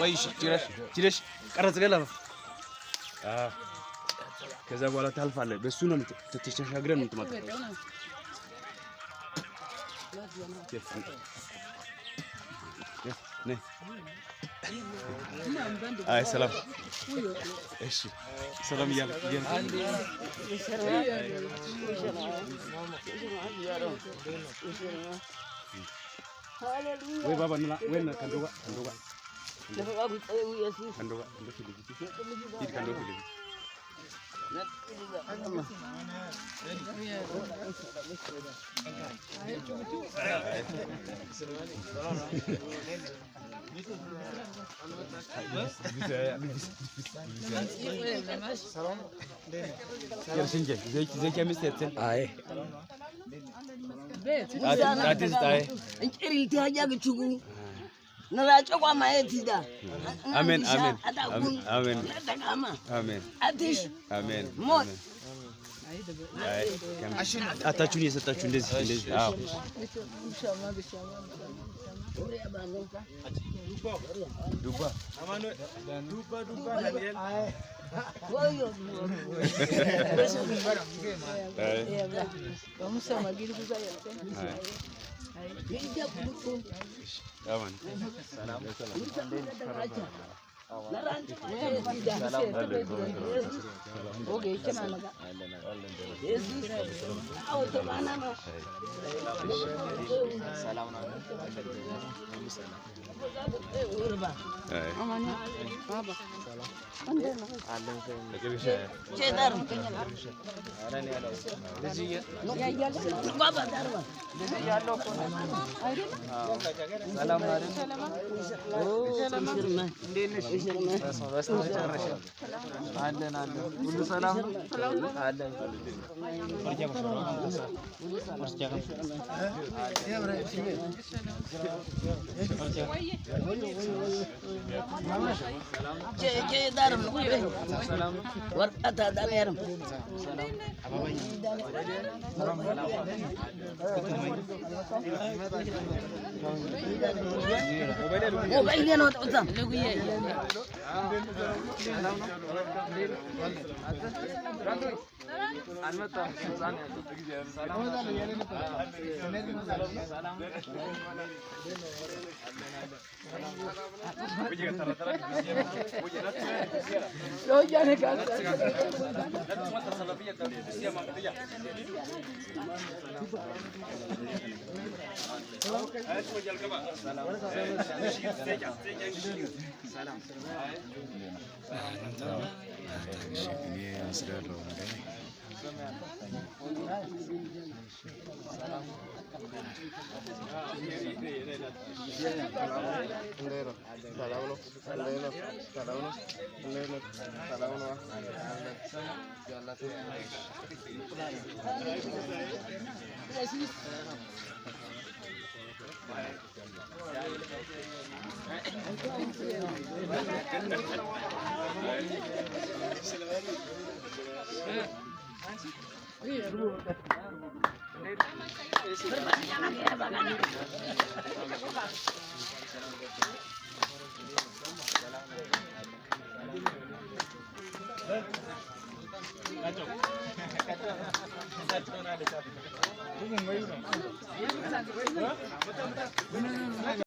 ወይ ጭረሽ ቀረጽ ገለፈ ከዛ በኋላ ታልፋለህ። በሱ ነው ተሻግረን የምትመጣው። አይ ሰላም፣ እሺ ሰላም እያለ ወይ ባባ እና ወይ ከንዶጋ نراجع وما يتدا. آمين آمين آمين آمين أتيش آمين موت. أتاچوني ستاچون دز دوبا دانيال vamos chamar aqui do Zé. Aman. Salam. ሁሉ ሰላም አለን።